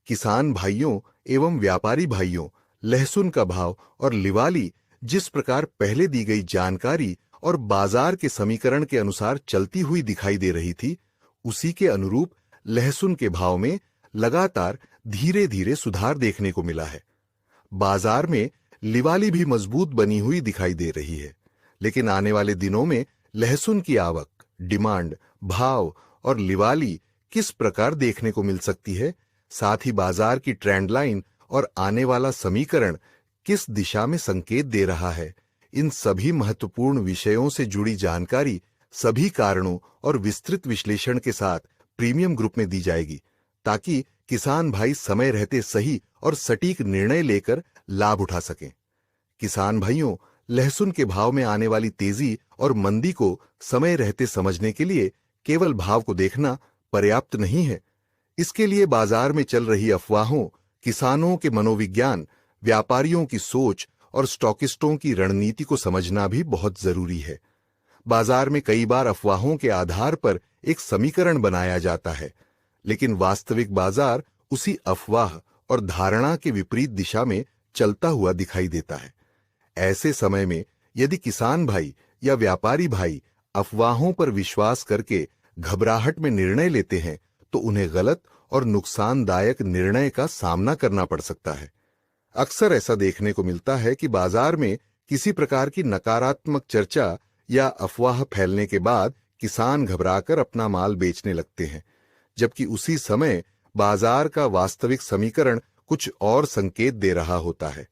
किसान भाइयों एवं व्यापारी भाइयों, लहसुन का भाव और लिवाली जिस प्रकार पहले दी गई जानकारी और बाजार के समीकरण के अनुसार चलती हुई दिखाई दे रही थी, उसी के अनुरूप लहसुन के भाव में लगातार धीरे धीरे सुधार देखने को मिला है। बाजार में लिवाली भी मजबूत बनी हुई दिखाई दे रही है, लेकिन आने वाले दिनों में लहसुन की आवक, डिमांड, भाव और लिवाली किस प्रकार देखने को मिल सकती है, साथ ही बाजार की ट्रेंड लाइन और आने वाला समीकरण किस दिशा में संकेत दे रहा है, इन सभी महत्वपूर्ण विषयों से जुड़ी जानकारी सभी कारणों और विस्तृत विश्लेषण के साथ प्रीमियम ग्रुप में दी जाएगी, ताकि किसान भाई समय रहते सही और सटीक निर्णय लेकर लाभ उठा सकें। किसान भाइयों, लहसुन के भाव में आने वाली तेजी और मंदी को समय रहते समझने के लिए केवल भाव को देखना पर्याप्त नहीं है। इसके लिए बाजार में चल रही अफवाहों, किसानों के मनोविज्ञान, व्यापारियों की सोच और स्टॉकिस्टों की रणनीति को समझना भी बहुत जरूरी है। बाजार में कई बार अफवाहों के आधार पर एक समीकरण बनाया जाता है, लेकिन वास्तविक बाजार उसी अफवाह और धारणा के विपरीत दिशा में चलता हुआ दिखाई देता है। ऐसे समय में यदि किसान भाई या व्यापारी भाई अफवाहों पर विश्वास करके घबराहट में निर्णय लेते हैं, तो उन्हें गलत और नुकसानदायक निर्णय का सामना करना पड़ सकता है। अक्सर ऐसा देखने को मिलता है कि बाजार में किसी प्रकार की नकारात्मक चर्चा या अफवाह फैलने के बाद किसान घबराकर अपना माल बेचने लगते हैं, जबकि उसी समय बाजार का वास्तविक समीकरण कुछ और संकेत दे रहा होता है।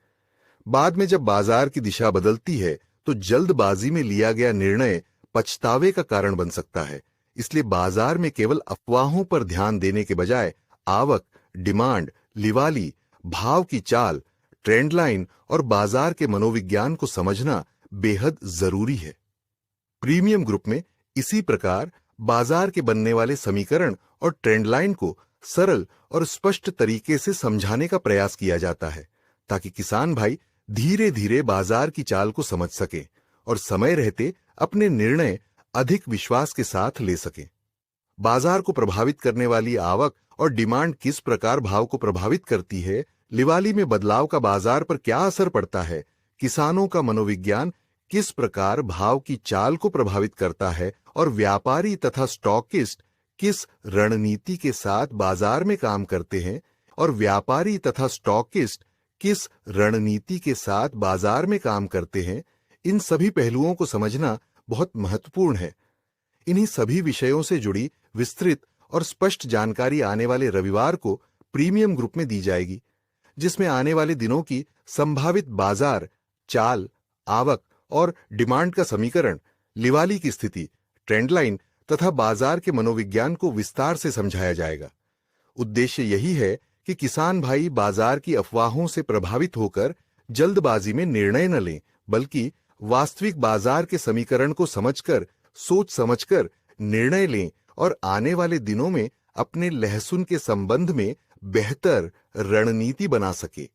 बाद में जब बाजार की दिशा बदलती है, तो जल्दबाजी में लिया गया निर्णय पछतावे का कारण बन सकता है। इसलिए बाजार में केवल अफवाहों पर ध्यान देने के बजाय आवक, डिमांड, लिवाली, भाव की चाल, ट्रेंड लाइन और बाजार के मनोविज्ञान को समझना बेहद जरूरी है। प्रीमियम ग्रुप में इसी प्रकार बाजार के बनने वाले समीकरण और ट्रेंड लाइन को सरल और स्पष्ट तरीके से समझाने का प्रयास किया जाता है, ताकि किसान भाई धीरे धीरे बाजार की चाल को समझ सकें और समय रहते अपने निर्णय अधिक विश्वास के साथ ले सकें। बाजार को प्रभावित करने वाली आवक और डिमांड किस प्रकार भाव को प्रभावित करती है, लिवाली में बदलाव का बाजार पर क्या असर पड़ता है, किसानों का मनोविज्ञान किस प्रकार भाव की चाल को प्रभावित करता है और व्यापारी तथा स्टॉकिस्ट किस रणनीति के साथ बाजार में काम करते हैं और व्यापारी तथा स्टॉकिस्ट किस रणनीति के साथ बाजार में काम करते हैं, इन सभी पहलुओं को समझना बहुत महत्वपूर्ण है। इन्हीं सभी विषयों से जुड़ी विस्तृत और स्पष्ट जानकारी आने वाले रविवार को प्रीमियम ग्रुप में दी जाएगी, जिसमें आने वाले दिनों की संभावित बाजार चाल, आवक और डिमांड का समीकरण, लिवाली की स्थिति, ट्रेंड लाइन तथा बाजार के मनोविज्ञान को विस्तार से समझाया जाएगा। उद्देश्य यही है कि किसान भाई बाजार की अफवाहों से प्रभावित होकर जल्दबाजी में निर्णय न लें, बल्कि वास्तविक बाजार के समीकरण को समझकर, सोच समझकर निर्णय लें और आने वाले दिनों में अपने लहसुन के संबंध में बेहतर रणनीति बना सके।